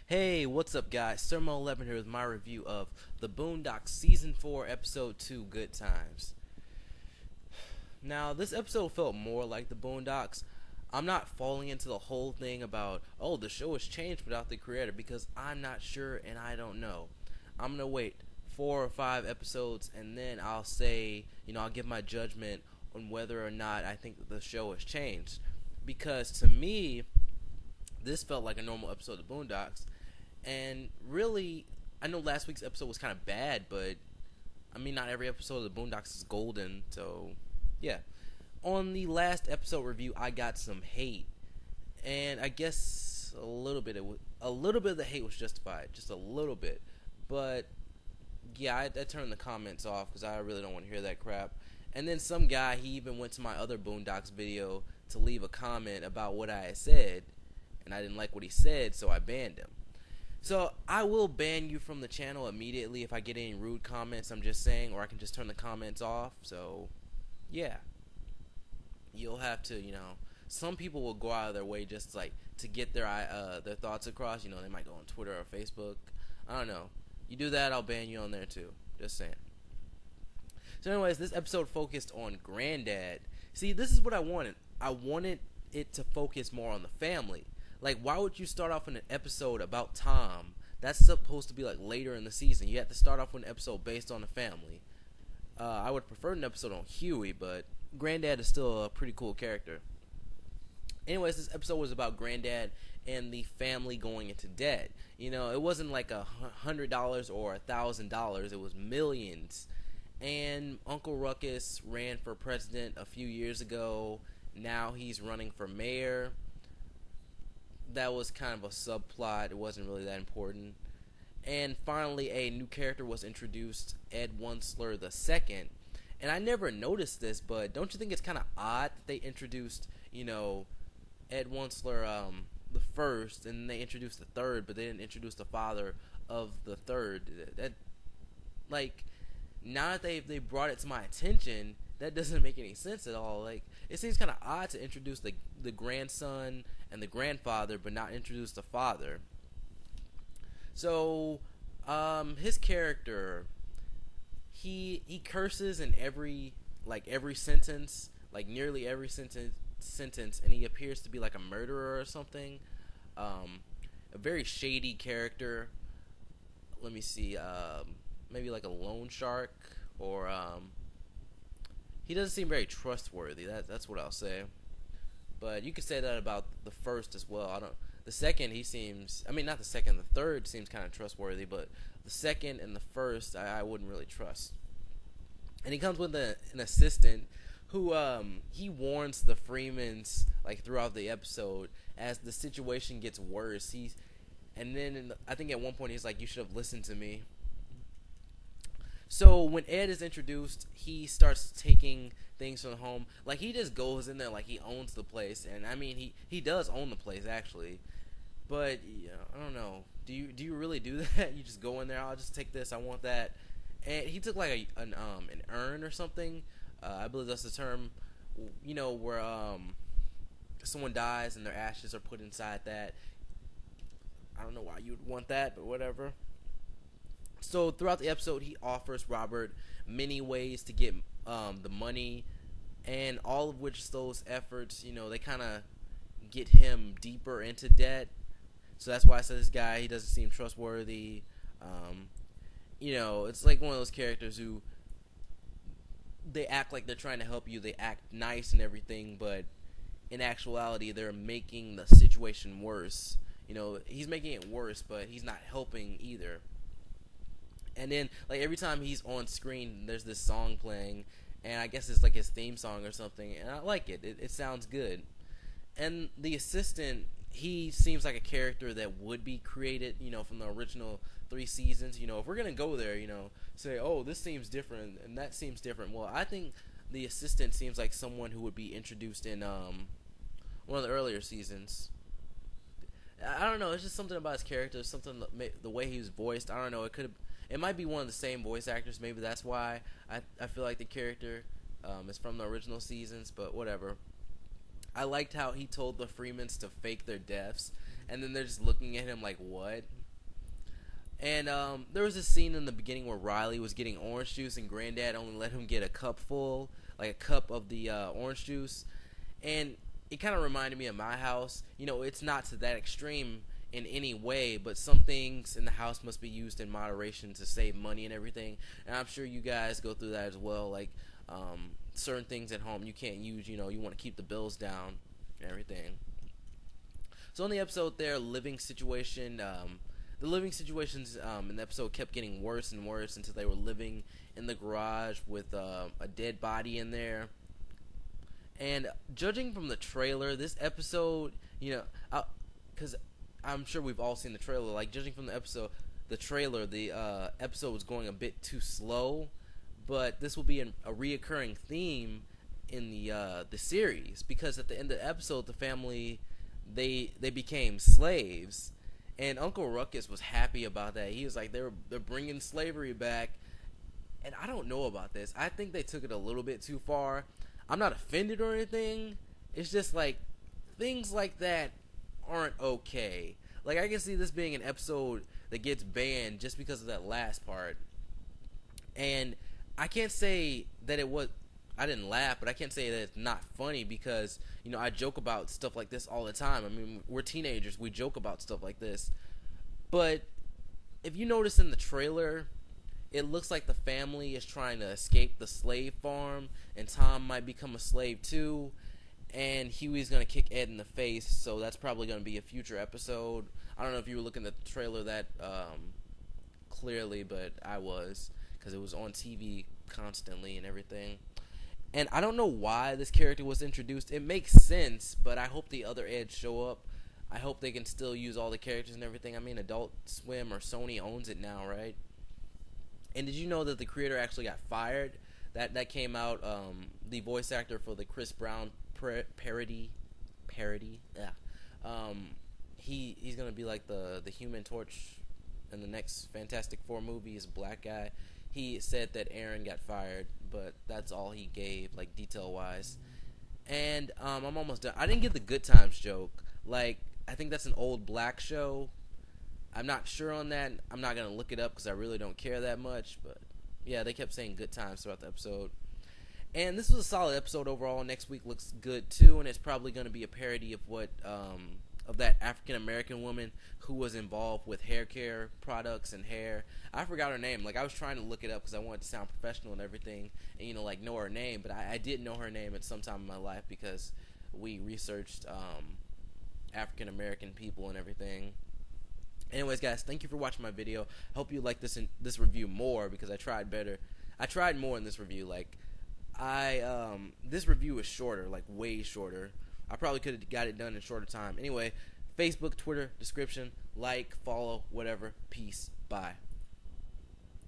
Hey, what's up, guys? Sermo11 here with my review of the Boondocks Season 4, Episode 2, Good Times. Now, this episode felt more like the Boondocks. I'm not falling into the whole thing about, oh, the show has changed without the creator, because I'm not sure and I don't know. I'm going to wait 4 or 5 episodes and then I'll say, I'll give my judgment on whether or not I think that the show has changed. Because to me, this felt like a normal episode of Boondocks. And really, I know last week's episode was kind of bad, but I mean, not every episode of the Boondocks is golden. So, yeah. On the last episode review, I got some hate, and I guess a little bit of the hate was justified, just a little bit. But yeah, I turned the comments off because I really don't want to hear that crap. And then some guy, he even went to my other Boondocks video to leave a comment about what I had said, and I didn't like what he said, so I banned him. So I will ban you from the channel immediately if I get any rude comments, I'm just saying, or I can just turn the comments off. So yeah, you'll have to, some people will go out of their way just like to get their thoughts across. They might go on Twitter or Facebook. I don't know. You do that, I'll ban you on there too. Just saying. So anyways, this episode focused on Granddad. See, this is what I wanted. I wanted it to focus more on the family. Like, why would you start off in an episode about Tom? That's supposed to be like later in the season. You have to start off with an episode based on the family. I would prefer an episode on Huey, but Granddad is still a pretty cool character. Anyways, this episode was about Granddad and the family going into debt. It wasn't like $100 or $1,000. It was millions. And Uncle Ruckus ran for president a few years ago. Now he's running for mayor. That was kind of a subplot. It wasn't really that important. And finally, a new character was introduced, Ed Wunsler II. And I never noticed this, but don't you think it's kind of odd that they introduced, Ed Wunsler the first, and they introduced the third, but they didn't introduce the father of the third? Now that they brought it to my attention, that doesn't make any sense at all. Like, it seems kind of odd to introduce the grandson and the grandfather, but not introduce the father. So, his character, he curses in every sentence, like nearly every sentence, and he appears to be like a murderer or something. A very shady character. Let me see, maybe like a loan shark, or he doesn't seem very trustworthy. That's what I'll say. But you could say that about the first as well. The second, he seems, not the second, the third seems kind of trustworthy, but the second and the first, I wouldn't really trust. And he comes with an assistant who, he warns the Freemans, throughout the episode, as the situation gets worse. And then I think at one point he's like, you should have listened to me. So when Ed is introduced, he starts taking things from the home. Like, he just goes in there like he owns the place. And he does own the place, actually. But I don't know. Do you really do that? You just go in there, I'll just take this, I want that. And he took like an urn or something. I believe that's the term. Where someone dies and their ashes are put inside that. I don't know why you would want that, but whatever. So throughout the episode, he offers Robert many ways to get the money, and all of which those efforts, they kind of get him deeper into debt. So that's why I said this guy, he doesn't seem trustworthy. It's like one of those characters who they act like they're trying to help you. They act nice and everything, but in actuality, they're making the situation worse. He's making it worse, but he's not helping either. And then, every time he's on screen, there's this song playing, and I guess it's like his theme song or something, and I like it. It sounds good. And the assistant, he seems like a character that would be created, from the original 3 seasons. If we're going to go there, say, oh, this seems different, and that seems different. Well, I think the assistant seems like someone who would be introduced in one of the earlier seasons. I don't know, it's just something about his character, something, the way he was voiced. I don't know, it might be one of the same voice actors. Maybe that's why I feel like the character is from the original seasons, but whatever. I liked how he told the Freemans to fake their deaths. and then they're just looking at him like, what? And there was a scene in the beginning where Riley was getting orange juice and Granddad only let him get a cup full, like a cup of the orange juice. And it kind of reminded me of my house. You know, it's not to that extreme in any way, but some things in the house must be used in moderation to save money and everything. And I'm sure you guys go through that as well. Like certain things at home you can't use, you know, you want to keep the bills down and everything. So in the episode there, living situation, the living situations in the episode kept getting worse and worse until they were living in the garage with a dead body in there. And judging from the trailer, this episode, you know, because I'm sure we've all seen the trailer, like judging from the trailer, the episode was going a bit too slow, but this will be a reoccurring theme in the series, because at the end of the episode, the family, they became slaves. And Uncle Ruckus was happy about that. He was like, they're bringing slavery back. And I don't know about this. I think they took it a little bit too far. I'm not offended or anything. It's just like, things like that aren't okay. Like, I can see this being an episode that gets banned just because of that last part. And I can't say that I didn't laugh, but I can't say that it's not funny, because, you know, I joke about stuff like this all the time. I mean, we're teenagers, we joke about stuff like this. But if you notice in the trailer, it looks like the family is trying to escape the slave farm, and Tom might become a slave too, and Huey's going to kick Ed in the face, so that's probably going to be a future episode. I don't know if you were looking at the trailer that clearly, but I was, because it was on TV constantly and everything. And I don't know why this character was introduced. It makes sense, but I hope the other Eds show up. I hope they can still use all the characters and everything. I mean, Adult Swim or Sony owns it now, right? And did you know that the creator actually got fired? That came out. The voice actor for the Chris Brown parody. Yeah. He's gonna be like the Human Torch in the next Fantastic Four movie. He's a black guy. He said that Aaron got fired, but that's all he gave, like, detail-wise. And I'm almost done. I didn't get the Good Times joke. Like, I think that's an old black show. I'm not sure on that. I'm not going to look it up because I really don't care that much. But, yeah, they kept saying Good Times throughout the episode. And this was a solid episode overall. Next week looks good, too, and it's probably going to be a parody of what of that African-American woman who was involved with hair care products and hair. I forgot her name. Like, I was trying to look it up because I wanted to sound professional and everything and, you know, like, know her name. But I did know her name at some time in my life because we researched African-American people and everything. Anyways, guys, thank you for watching my video. I hope you like this review more, because I tried better. I tried more in this review. Like, this review is shorter, like, way shorter. I probably could have got it done in shorter time. Anyway, Facebook, Twitter, description, like, follow, whatever. Peace. Bye.